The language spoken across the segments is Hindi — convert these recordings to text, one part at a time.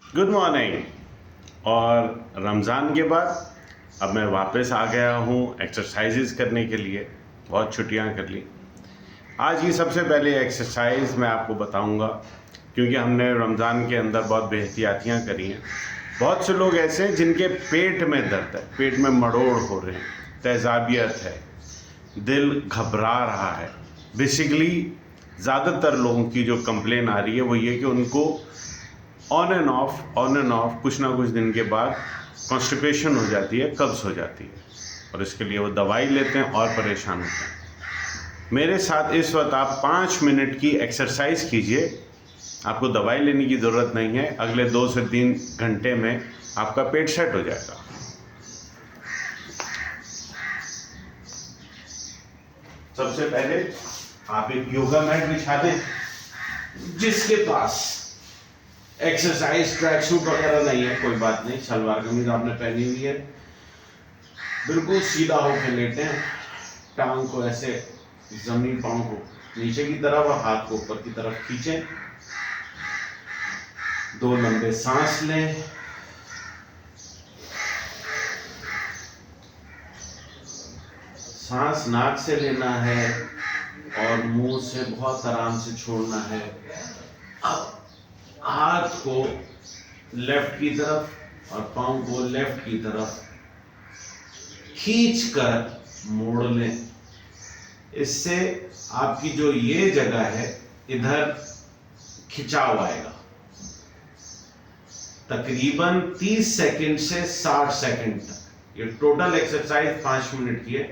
Good morning. और रमज़ान के बाद अब मैं वापस आ गया हूँ एक्सरसाइजेज करने के लिए। बहुत छुट्टियाँ कर ली। आज की सबसे पहले एक्सरसाइज मैं आपको बताऊँगा, क्योंकि हमने रमज़ान के अंदर बहुत बेहतियातियाँ करी हैं। बहुत से लोग ऐसे हैं जिनके पेट में दर्द है, पेट में मरोड़ हो रहे हैं, तेज़ाबियत है, दिल घबरा रहा है। बेसिकली ज़्यादातर लोगों की जो कंप्लेन आ रही है वो ये कि उनको ऑन एंड ऑफ कुछ ना कुछ दिन के बाद कॉन्स्टिपेशन हो जाती है, कब्ज़ हो जाती है, और इसके लिए वो दवाई लेते हैं और परेशान होते हैं। मेरे साथ इस वक्त आप 5 मिनट की एक्सरसाइज कीजिए। आपको दवाई लेने की ज़रूरत नहीं है। अगले 2 से 3 घंटे में आपका पेट सेट हो जाएगा। सबसे पहले आप एक योगा मैट बिछा दें। जिसके पास एक्सरसाइज ट्रैक सूट वगैरह नहीं है, कोई बात नहीं, सलवार कमीज आपने पहनी हुई है, बिल्कुल सीधा होकर लेटें। टांग को ऐसे जमीन, पांव को नीचे की तरफ और हाथ को ऊपर की तरफ खींचें। 2 लंबे सांस लें। सांस नाक से लेना है और मुंह से बहुत आराम से छोड़ना है। अब हाथ को लेफ्ट की तरफ और पांव को लेफ्ट की तरफ खींच कर मोड़ लें। इससे आपकी जो ये जगह है इधर खिंचाव आएगा। तकरीबन 30 सेकंड से 60 सेकंड तक। ये टोटल एक्सरसाइज 5 मिनट की है।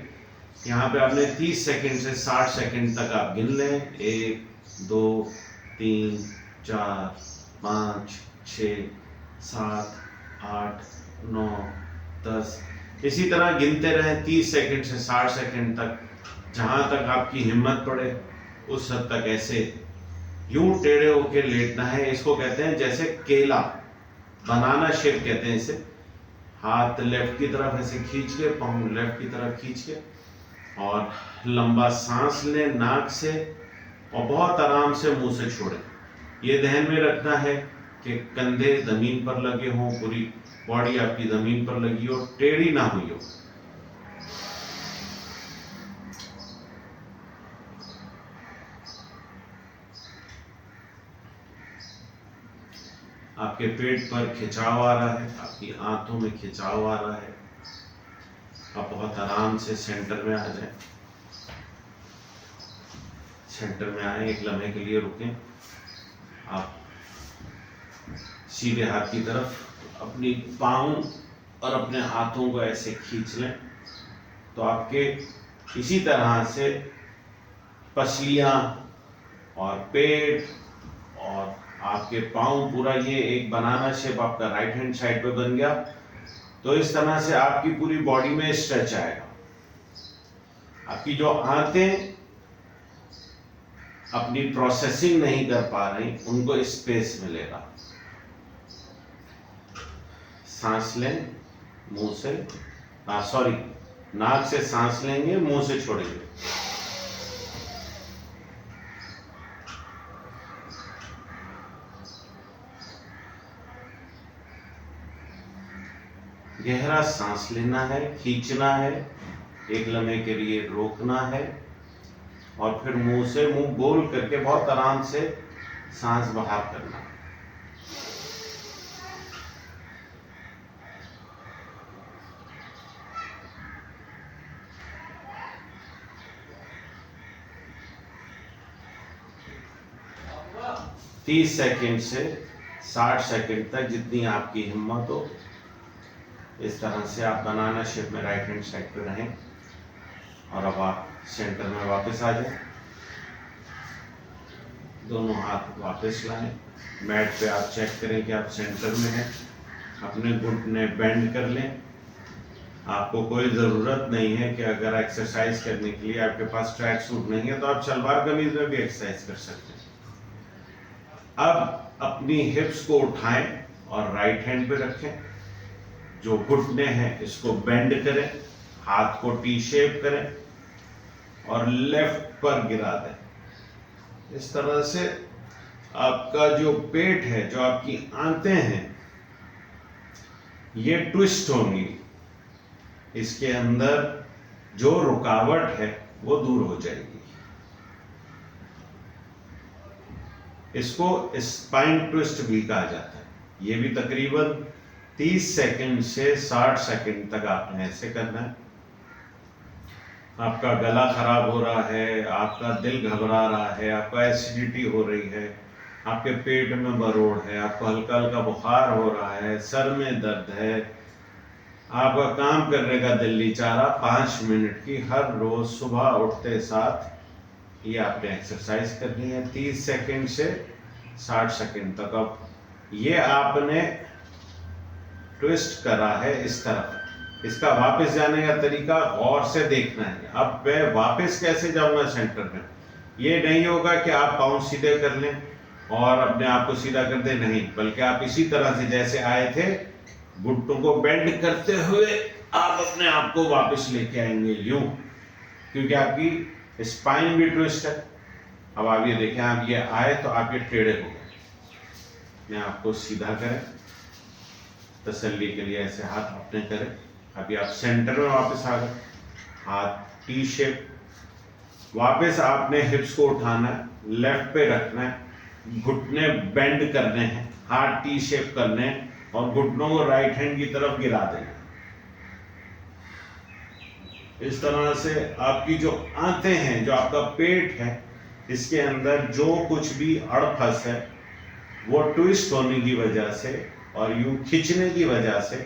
यहाँ पे आपने 30 सेकंड से 60 सेकंड तक आप गिन लें। 1 2 3 4 5 6 7 8 9 10। इसी तरह गिनते रहें 30 सेकंड से 60 सेकंड तक, जहां तक आपकी हिम्मत पड़े उस हद तक ऐसे यूं टेढ़े होकर लेटना है। इसको कहते हैं जैसे केला, बनाना शेप कहते हैं इसे। हाथ लेफ्ट की तरफ ऐसे खींच के, पाँव लेफ्ट की तरफ खींच के, और लंबा सांस लें नाक से और बहुत आराम से मुंह से छोड़ें। ये ध्यान में रखना है कि कंधे जमीन पर लगे हों, पूरी बॉडी आपकी जमीन पर लगी हो, टेढ़ी ना हुई हो। आपके पेट पर खिंचाव आ रहा है, आपकी आंतों में खिंचाव आ रहा है। आप बहुत आराम से सेंटर में आ जाएं। सेंटर में आए, एक लम्हे के लिए रुकें। आप सीधे हाथ की तरफ अपनी पाँव और अपने हाथों को ऐसे खींच लें, तो आपके इसी तरह से पसलियाँ और पेट और आपके पाँव, पूरा ये एक बनाना शेप आपका राइट हैंड साइड पे बन गया। तो इस तरह से आपकी पूरी बॉडी में स्ट्रेच आएगा। आपकी जो आंतें अपनी प्रोसेसिंग नहीं कर पा रही, उनको स्पेस मिलेगा। सांस लें मुंह से, नाक से सांस लेंगे, मुंह से छोड़ेंगे। गहरा सांस लेना है, खींचना है, एक लम्हे के लिए रोकना है, और फिर मुंह से मुंह गोल करके बहुत आराम से सांस बाहर करना है। तीस सेकेंड से 60 सेकेंड तक, जितनी आपकी हिम्मत हो, इस तरह से आप बनाना शेप में राइट हैंड साइड पे रहें। और अब आप सेंटर में वापस आ जाएं। दोनों हाथ वापस लाएं। मैट पे आप चेक करें कि आप सेंटर में हैं। अपने घुटने बेंड कर लें। आपको कोई ज़रूरत नहीं है कि अगर एक्सरसाइज करने के लिए आपके पास ट्रैक सूट नहीं है तो आप सलवार कमीज में भी एक्सरसाइज कर सकते हैं। अब अपनी हिप्स को उठाएं और राइट हैंड पे रखें। जो घुटने हैं इसको बेंड करें, हाथ को टी शेप करें और लेफ्ट पर गिरा दें। इस तरह से आपका जो पेट है, जो आपकी आंतें हैं, ये ट्विस्ट होंगी, इसके अंदर जो रुकावट है वो दूर हो जाएगी। इसको स्पाइन ट्विस्ट भी कहा जाता है। ये भी तकरीबन 30 सेकंड से 60 सेकंड तक आपने ऐसे करना है। आपका गला खराब हो रहा है, आपका दिल घबरा रहा है, आपका एसिडिटी हो रही है, आपके पेट में मरोड़ है, आपको हल्का हल्का बुखार हो रहा है, सर में दर्द है, आपका काम करने का दिल नहीं चाह रहा, 5 मिनट की हर रोज सुबह उठते साथ ये आपने एक्सरसाइज करनी है 30 सेकंड से 60 सेकंड तक। अब ये आपने ट्विस्ट करा है इस तरफ, इसका वापस जाने का तरीका गौर से देखना है। अब मैं वापस कैसे जाऊंगा सेंटर में, ये नहीं होगा कि आप पाँव सीधे कर लें और अपने आप को सीधा कर दे, नहीं, बल्कि आप इसी तरह से जैसे आए थे घुटनों को बेंड करते हुए आप अपने आप को वापस लेके आएंगे यूं, क्योंकि आपकी स्पाइन भी ट्विस्ट है। अब आप ये देखें, आप ये आए तो आप ये टेढ़े हो गए, मैं आपको सीधा करें, तसल्ली के लिए ऐसे हाथ अपने करें। अभी आप सेंटर में वापस आ गए, हाथ टी शेप, वापस आपने हिप्स को उठाना है, लेफ्ट पे रखना है, घुटने बेंड करने हैं, हाथ टी शेप करने हैं और घुटनों को राइट हैंड की तरफ गिरा देना। इस तरह से आपकी जो आंतें हैं, जो आपका पेट है, इसके अंदर जो कुछ भी अड़फस है वो ट्विस्ट होने की वजह से और यूं खींचने की वजह से,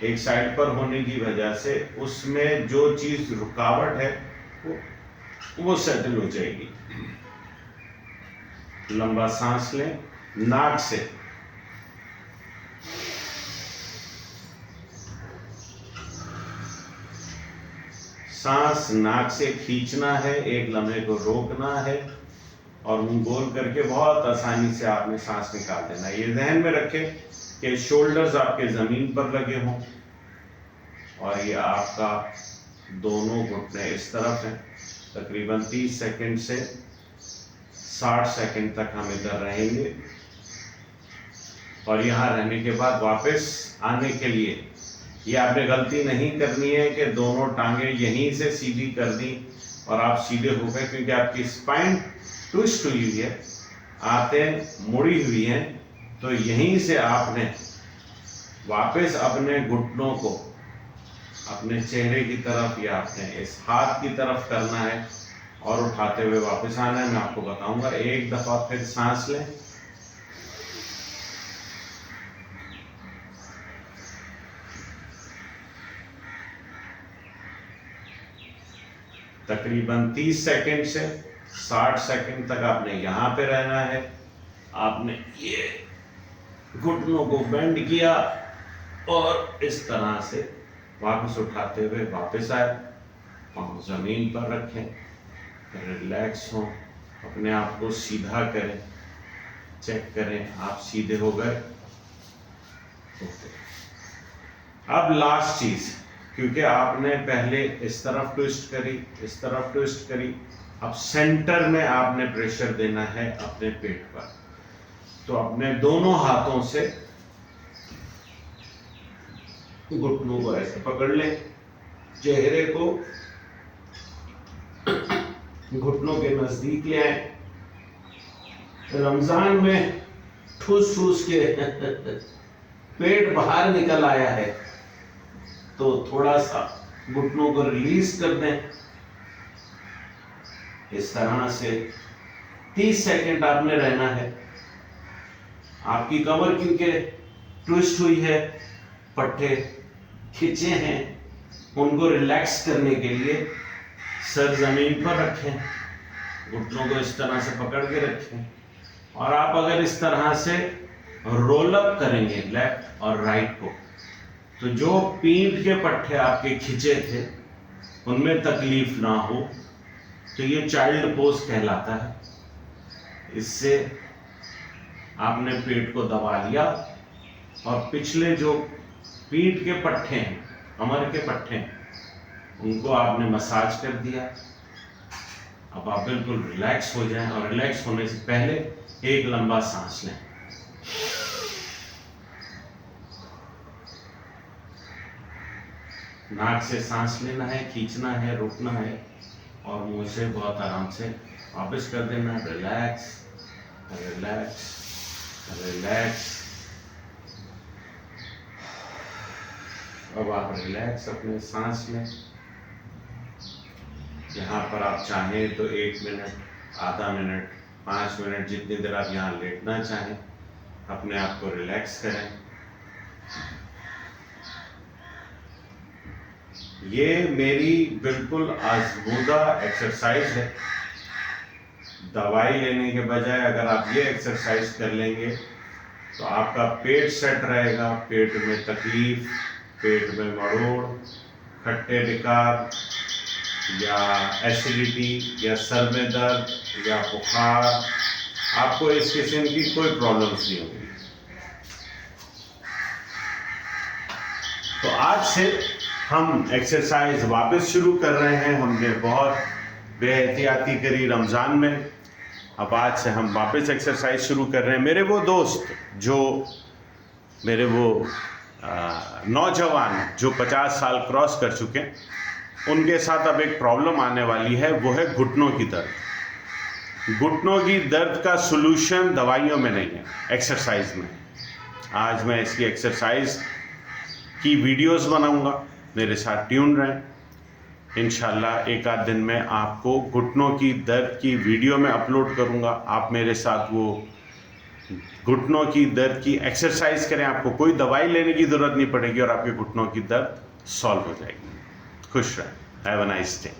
एक साइड पर होने की वजह से, उसमें जो चीज रुकावट है वो सेटल हो जाएगी। लंबा सांस लें नाक से, सांस नाक से खींचना है, एक लम्हे को रोकना है और मुंह गोल करके बहुत आसानी से आपने सांस निकाल देना है। ये ध्यान में रखें कि शोल्डर्स आपके जमीन पर लगे हों और ये आपका दोनों घुटने इस तरफ हैं। तकरीबन 30 सेकंड से 60 सेकंड तक हम इधर रहेंगे और यहाँ रहने के बाद वापस आने के लिए ये आपने गलती नहीं करनी है कि दोनों टांगे यहीं से सीधी कर दी और आप सीधे हो गए, क्योंकि आपकी स्पाइन ट्विस्ट हुई हुई है, आंतें मुड़ी हुई हैं। तो यहीं से आपने वापस अपने घुटनों को अपने चेहरे की तरफ या अपने इस हाथ की तरफ करना है और उठाते हुए वापस आना है। मैं आपको बताऊंगा। एक दफा फिर सांस लें, तकरीबन 30 सेकंड से 60 सेकंड तक आपने यहाँ पे रहना है। आपने ये घुटनों को बेंड किया और इस तरह से वापस उठाते हुए वापस आए, पाँव जमीन पर रखें, रिलैक्स हो, अपने आप को सीधा करें, चेक करें आप सीधे हो गए। अब लास्ट चीज, क्योंकि आपने पहले इस तरफ ट्विस्ट करी, इस तरफ ट्विस्ट करी, अब सेंटर में आपने प्रेशर देना है अपने पेट पर। तो अपने दोनों हाथों से घुटनों को ऐसे पकड़ लें, चेहरे को घुटनों के नजदीक ले आए। रमजान में ठूस ठूस के पेट बाहर निकल आया है, तो थोड़ा सा घुटनों को रिलीज कर दें। इस तरह से 30 सेकंड आपने रहना है। आपकी कमर क्योंकि ट्विस्ट हुई है, पट्टे खींचे हैं, उनको रिलैक्स करने के लिए सर जमीन पर रखें, घुटनों को इस तरह से पकड़ के रखें और आप अगर इस तरह से रोल अप करेंगे लेफ्ट और राइट को, तो जो पीठ के पट्टे आपके खिंचे थे उनमें तकलीफ ना हो। तो ये चाइल्ड पोज कहलाता है। इससे आपने पेट को दबा लिया और पिछले जो पीठ के पट्टे हैं, कमर के पट्टे हैं, उनको आपने मसाज कर दिया। अब आप बिल्कुल रिलैक्स हो जाएं और रिलैक्स होने से पहले एक लंबा सांस लें। नाक से सांस लेना है, खींचना है, रुकना है और मुंह से बहुत आराम से वापस कर देना। Relax relax relax. अब आप रिलैक्स अपने सांस में। यहाँ पर आप चाहें तो 1 मिनट, आधा मिनट, 5 मिनट, जितनी देर आप यहाँ लेटना चाहें अपने आप को रिलैक्स करें। ये मेरी बिल्कुल आजमूदा एक्सरसाइज है। दवाई लेने के बजाय अगर आप ये एक्सरसाइज कर लेंगे तो आपका पेट सेट रहेगा। पेट में तकलीफ, पेट में मरोड़, खट्टे विकार या एसिडिटी या सर में दर्द या बुखार, आपको इस किस्म की कोई प्रॉब्लम्स नहीं होगी। तो आज से हम एक्सरसाइज वापस शुरू कर रहे हैं। हमने बहुत बेहतियाती करी रमज़ान में, अब आज से हम वापस एक्सरसाइज शुरू कर रहे हैं। मेरे वो दोस्त जो मेरे वो नौजवान जो 50 साल क्रॉस कर चुके हैं, उनके साथ अब एक प्रॉब्लम आने वाली है, वो है घुटनों की दर्द। घुटनों की दर्द का सलूशन दवाइयों में नहीं है, एक्सरसाइज में। आज मैं इसकी एक्सरसाइज की वीडियोस बनाऊंगा, मेरे साथ ट्यून रहें। इंशाल्लाह एक आध दिन में आपको घुटनों की दर्द की वीडियो में अपलोड करूंगा। आप मेरे साथ वो घुटनों की दर्द की एक्सरसाइज करें, आपको कोई दवाई लेने की ज़रूरत नहीं पड़ेगी और आपके घुटनों की दर्द सॉल्व हो जाएगी। खुश रहें। Have a nice day.